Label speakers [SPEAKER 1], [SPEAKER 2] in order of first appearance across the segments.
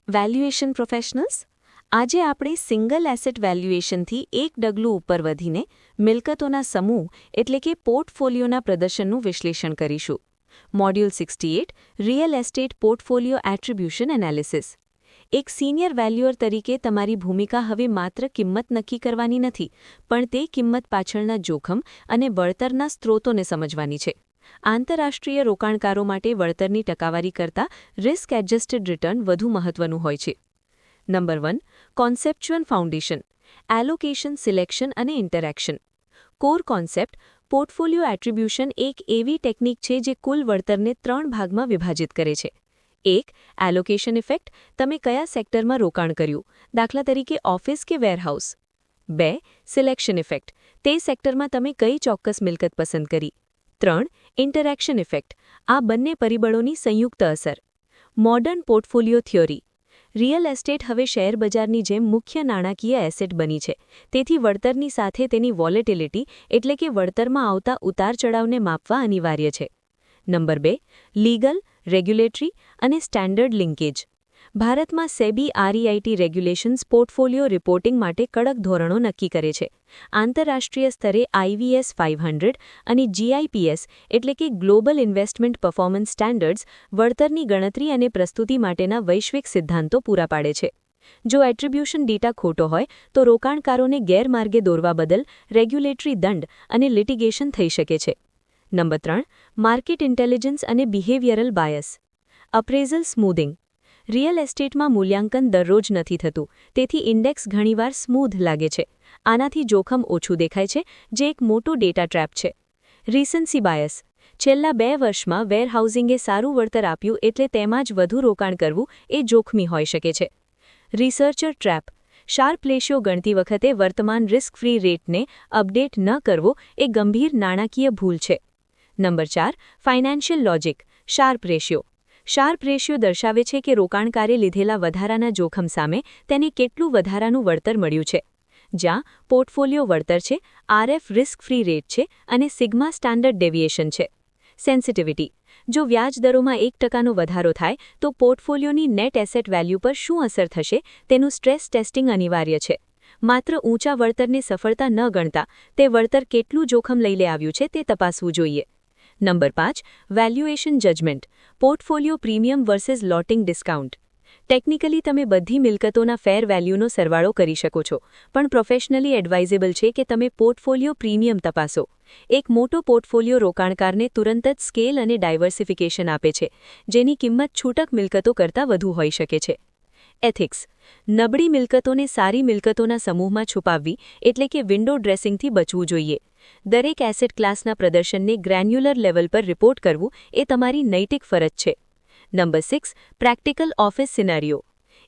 [SPEAKER 1] Valuation professionals, આજે આપણે single asset વેલ્યુએશનથી એક ડગલું ઉપર વધીને મિલકતોના સમૂહ એટલે કે પોર્ટફોલિયોના પ્રદર્શનનું વિશ્લેષણ કરીશું. Module 68 real estate portfolio attribution analysis. એક સિનિયર વેલ્યુઅર તરીકે તમારી ભૂમિકા હવે માત્ર કિંમત નક્કી કરવાની નથી, પણ તે કિંમત પાછળના જોખમ અને વળતરના સ્ત્રોતોને સમજવાની છે. આંતરરાષ્ટ્રીય રોકાણકારો માટે વળતરની ટકાવારી કરતાં રિસ્ક એડજસ્ટેડ રિટર્ન વધુ મહત્વનું હોય છે. Number 1. Conceptual foundation, allocation, selection અને interaction. Core concept portfolio attribution એક એવી ટેકનિક છે જે કુલ વળતરને 3 ભાગમાં વિભાજિત કરે છે. 1. એલોકેશન ઇફેક્ટ, તમે કયા સેક્ટરમાં રોકાણ કર્યું, દાખલા તરીકે ઓફિસ કે વેરહાઉસ. 2. સિલેક્શન ઇફેક્ટ, તે સેક્ટરમાં તમે કઈ ચોક્કસ મિલકત પસંદ કરી. 3. ઇન્ટરેક્શન ઇફેક્ટ, આ બંને પરિબળોની સંયુક્ત અસર. Modern portfolio theory. Real estate હવે શેરબજારની જેમ મુખ્ય નાણાકીય એસેટ બની છે, તેથી વળતરની સાથે તેની વોલેટિલિટી એટલે કે વળતરમાં આવતા ઉતાર-ચઢાવને માપવા અનિવાર્ય છે. નંબર 2. લીગલ, રેગ્યુલેટરી અને સ્ટેન્ડર્ડ લિંકેજ. ભારતમાં સેબી આરઈઆઈટી રેગ્યુલેશન્સ પોર્ટફોલિયો રિપોર્ટિંગ માટે કડક ધોરણો નક્કી કરે છે. આંતરરાષ્ટ્રીય સ્તરે IVS 500 અને GIPS એટલે કે ગ્લોબલ ઇન્વેસ્ટમેન્ટ પરફોર્મન્સ સ્ટેન્ડર્ડ્સ વળતરની ગણતરી અને પ્રસ્તુતિ માટેના વૈશ્વિક સિદ્ધાંતો પૂરા પાડે છે. જો એટ્રિબ્યુશન ડેટા ખોટો હોય તો રોકાણકારોને ગેરમાર્ગે દોરવા બદલ રેગ્યુલેટરી દંડ અને લિટિગેશન થઈ શકે છે. નંબર 3. માર્કેટ ઇન્ટેલિજન્સ અને બિહેવિયરલ બાયસ. અપ્રેઝલ સ્મૂધિંગ. રિયલ એસ્ટેટમાં મૂલ્યાંકન દરરોજ નથી થતું, તેથી ઇન્ડેક્સ ઘણીવાર સ્મૂધ લાગે છે. આનાથી જોખમ ઓછું દેખાય છે, જે એક મોટો ડેટા ટ્રેપ છે. રિસન્સી બાયસ. છેલ્લા 2 વર્ષમાં વેરહાઉસિંગે સારું વળતર આપ્યું એટલે તેમાં જ વધુ રોકાણ કરવું એ જોખમી હોઈ શકે છે. Researcher trap. શાર્પ રેશિયો ગણતી વખતે વર્તમાન રિસ્ક ફ્રી રેટને અપડેટ ન કરવો એ ગંભીર નાણાકીય ભૂલ છે. Number 4. Financial logic, sharp ratio. Sharp ratio દર્શાવે છે કે રોકાણકારે લીધેલા વધારાના જોખમ સામે તેને કેટલું વધારાનું વળતર મળ્યું છે. જ્યાં પોર્ટફોલિયો વળતર છે, RF રિસ્ક ફ્રી રેટ છે અને સિગ્મા સ્ટાન્ડર્ડ ડેવિએશન છે. સેન્સિટિવિટી. જો વ્યાજ દરોમાં 1%નો વધારો થાય તો પોર્ટફોલિયોની નેટ એસેટ વેલ્યુ પર શું અસર થશે તેનું સ્ટ્રેસ ટેસ્ટિંગ અનિવાર્ય છે. માત્ર ઊંચા વળતરને સફળતા ન ગણતા તે વળતર કેટલું જોખમ લઈને આવ્યું છે તે તપાસવું જોઈએ. Number 5. Valuation judgement, portfolio premium versus floating discount. Technically તમે બધી મિલકતોના ફેર વેલ્યુનો સરવાળો કરી શકો છો, પણ પ્રોફેશનલી એડવાઇઝેબલ છે કે તમે પોર્ટફોલિયો પ્રીમિયમ તપાસો. એક મોટો પોર્ટફોલિયો રોકાણકારને તુરંત જ સ્કેલ અને ડાયવર્સિફિકેશન આપે છે, જેની કિંમત છૂટક મિલકતો કરતાં વધુ હોઈ શકે છે. એથિક્સ. નબળી મિલકતોને સારી મિલકતોના સમૂહમાં છુપાવવી એટલે કે વિન્ડો ડ્રેસિંગથી બચવું જોઈએ. દરેક એસેટ ક્લાસના પ્રદર્શનને ગ્રેન્યુલર લેવલ પર રિપોર્ટ કરવું એ તમારી નૈતિક ફરજ છે. Number 6. Practical office scenario.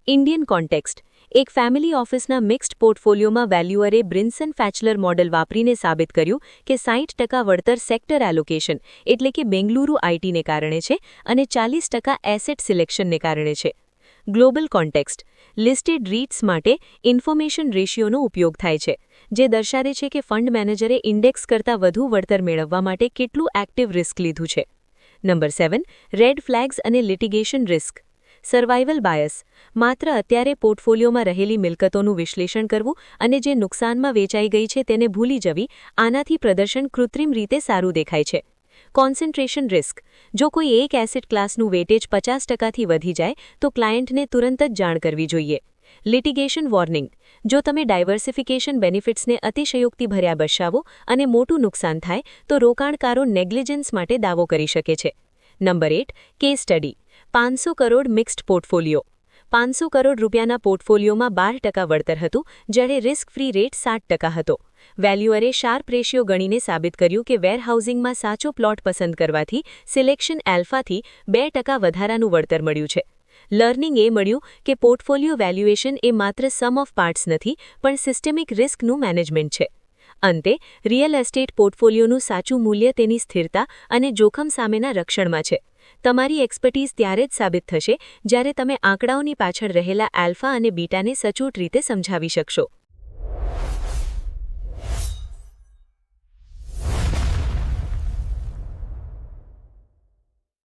[SPEAKER 1] Indian context. એક ફેમિલી ઓફિસના મિક્સ્ડ પોર્ટફોલિયોમાં વેલ્યુઅરે બ્રિન્સન ફેચલર મોડેલ વાપરીને સાબિત કર્યું કે 60% વળતર સેક્ટર એલોકેશન એટલે કે બેંગલુરુ આઈટીને કારણે છે અને 40% એસેટ સિલેક્શનને કારણે છે. Global context. લિસ્ટેડ રીટ્સ માટે ઇન્ફોર્મેશન રેશિયોનો ઉપયોગ થાય છે, જે દર્શાવે છે કે ફંડ મેનેજરે ઇન્ડેક્સ કરતાં વધુ વળતર મેળવવા માટે કેટલું એક્ટિવ રિસ્ક લીધું છે. નંબર 7. રેડ ફ્લેગ્સ અને લિટિગેશન રિસ્ક. Survival bias. માત્ર અત્યારે પોર્ટફોલિયોમાં રહેલી મિલકતોનું વિશ્લેષણ કરવું અને જે નુકસાનમાં વેચાઈ ગઈ છે તેને ભૂલી જવી, આનાથી પ્રદર્શન કૃત્રિમ રીતે સારું દેખાય છે. Concentration risk. જો કોઈ એક એસેટ ક્લાસનું વેટેજ 50%થી વધી જાય તો ક્લાયન્ટને તુરંત જ જાણ કરવી જોઈએ. Litigation warning. જો તમે ડાયવર્સિફિકેશન બેનિફિટ્સને અતિશયોક્તિ ભર્યા દર્શાવો અને મોટું નુકસાન થાય તો રોકાણકારો નેગ્લિજન્સ માટે દાવો કરી શકે છે. Number 8. Case study. 500 crore mixed portfolio. 500 crore રૂપિયાના પોર્ટફોલિયોમાં 12% વળતર હતું, જ્યારે રિસ્ક ફ્રી રેટ 60% હતો. વેલ્યુઅરે શાર્પ રેશિયો ગણીને સાબિત કર્યું કે વેરહાઉસિંગમાં સાચો પ્લોટ પસંદ કરવાથી સિલેક્શન એલ્ફાથી 2% વધારાનું વળતર મળ્યું છે. લર્નિંગ એ મળ્યું કે પોર્ટફોલિયો વેલ્યુએશન એ માત્ર સમ ઓફ પાર્ટ્સ નથી, પણ સિસ્ટેમિક રિસ્કનું મેનેજમેન્ટ છે. અંતે, રિયલ એસ્ટેટ પોર્ટફોલિયોનું સાચું મૂલ્ય તેની સ્થિરતા અને જોખમ સામેના રક્ષણમાં છે. તમારી એક્સપર્ટીઝ ત્યારે જ સાબિત થશે જ્યારે તમે આંકડાઓની પાછળ રહેલા આલ્ફા અને બીટાને સચોટ રીતે સમજાવી શકશો.